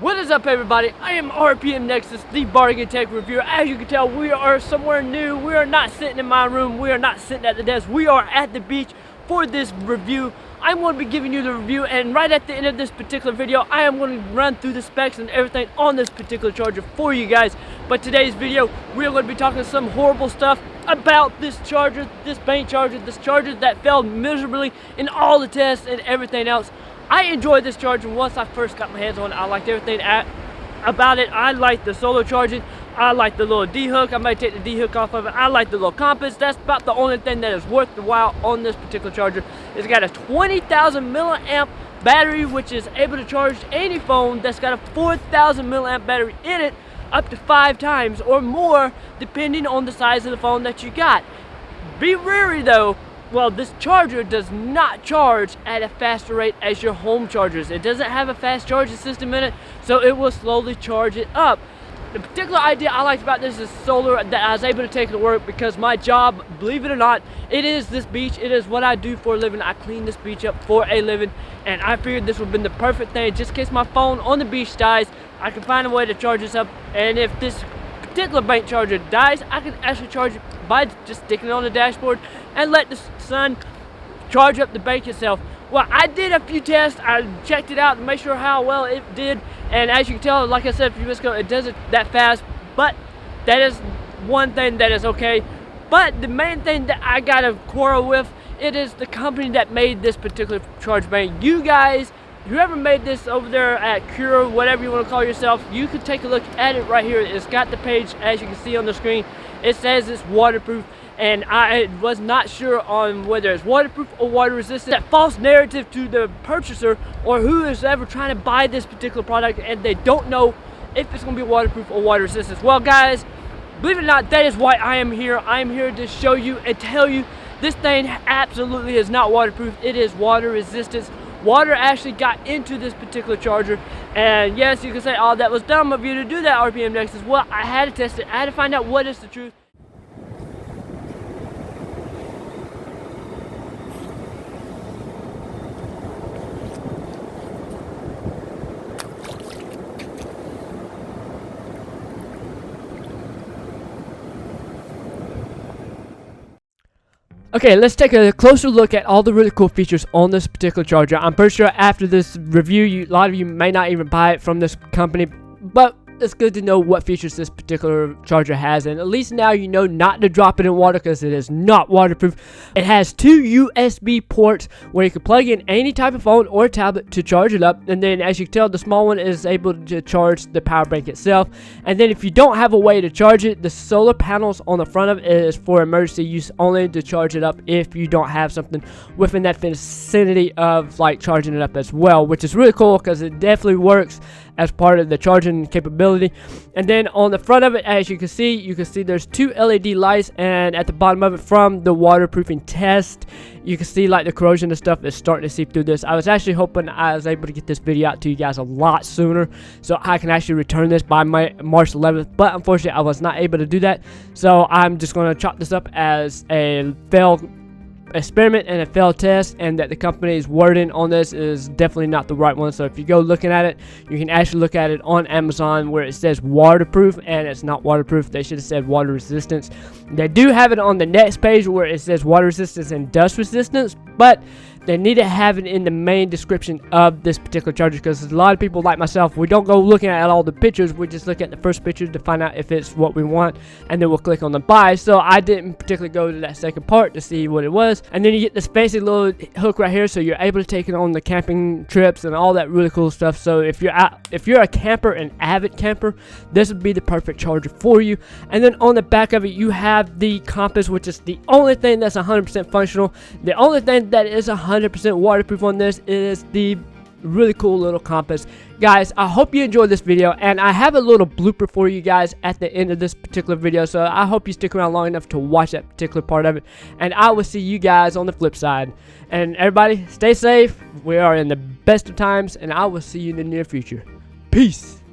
What is up, everybody? I am RPM Nexus, the bargain tech reviewer. As you can tell, we are somewhere new. We are not sitting in my room. We are not sitting at the desk. We are at the beach for this review. I'm going to be giving you the review, and right at the end of this particular video, I am going to run through the specs and everything on this particular charger for you guys. But today's video, we are going to be talking some horrible stuff about this charger, this bank charger, this charger that failed miserably in all the tests and everything else. I enjoyed this charger once I first got my hands on it. I liked everything about it. I like the solar charging. I like the little D-hook. I might take the D-hook off of it. I like the little compass. That's about the only thing that is worth the while on this particular charger. It's got a 20,000 milliamp battery, which is able to charge any phone that's got a 4,000 milliamp battery in it up to 5 times or more, depending on the size of the phone that you got. Be wary though. Well, this charger does not charge at a faster rate as your home chargers. It doesn't have a fast charging system in it, so it will slowly charge it up. The particular idea I liked about this is solar, that I was able to take to work because my job, believe it or not, it is this beach. It is what I do for a living. I clean this beach up for a living, and I figured this would have been the perfect thing. Just in case my phone on the beach dies, I can find a way to charge this up, and if this particular bank charger dies, I can actually charge it by just sticking it on the dashboard and let the sun charge up the bank itself. Well, I did a few tests. I checked it out to make sure how well it did, and as you can tell, like I said a few minutes ago, it doesn't that fast, but that is one thing that is okay. But the main thing that I got a quarrel with, it is the company that made this particular charge bank. You guys, whoever made this over there at Qqeer, whatever you want to call yourself, you can take a look at it right here. It's got the page, as you can see on the screen. It says it's waterproof, and I was not sure on whether it's waterproof or water resistant. That false narrative to the purchaser or who is ever trying to buy this particular product, and they don't know if it's going to be waterproof or water resistant. Well, guys, believe it or not, that is why I am here. I am here to show you and tell you this thing absolutely is not waterproof. It is water resistant. Water actually got into this particular charger, and yes, you can say, oh, that was dumb of you to do that, RPM Nexus. Well, I had to test it. I had to find out what is the truth. Okay, let's take a closer look at all the really cool features on this particular charger. I'm pretty sure after this review, a lot of you may not even buy it from this company, but it's good to know what features this particular charger has, and at least now you know not to drop it in water because it is not waterproof. It has 2 USB ports where you can plug in any type of phone or tablet to charge it up, and then as you can tell, the small one is able to charge the power bank itself. And then if you don't have a way to charge it, the solar panels on the front of it is for emergency use only, to charge it up if you don't have something within that vicinity of like charging it up as well, which is really cool because it definitely works as part of the charging capability. And then on the front of it, as you can see there's 2 LED lights, and at the bottom of it, from the waterproofing test, you can see like the corrosion and stuff is starting to seep through this. I was actually hoping I was able to get this video out to you guys a lot sooner so I can actually return this by March 11th, but unfortunately I was not able to do that, so I'm just going to chop this up as a failed experiment and a failed test, and that the company's wording on this is definitely not the right one. So if you go looking at it, you can actually look at it on Amazon where it says waterproof, and it's not waterproof. They should have said water resistance. They do have it on the next page where it says water resistance and dust resistance, but they need to have it in the main description of this particular charger, because a lot of people like myself, we don't go looking at all the pictures. We just look at the first picture to find out if it's what we want, and then we'll click on the buy. So I didn't particularly go to that second part to see what it was. And then you get this fancy little hook right here, so you're able to take it on the camping trips and all that really cool stuff. So if you're a camper, an avid camper, this would be the perfect charger for you. And then on the back of it, you have the compass, which is the only thing that's 100% functional. The only thing that is 100% waterproof on this is the really cool little compass. Guys, I hope you enjoyed this video, and I have a little blooper for you guys at the end of this particular video, so I hope you stick around long enough to watch that particular part of it, and I will see you guys on the flip side. And everybody, stay safe. We are in the best of times, and I will see you in the near future. Peace.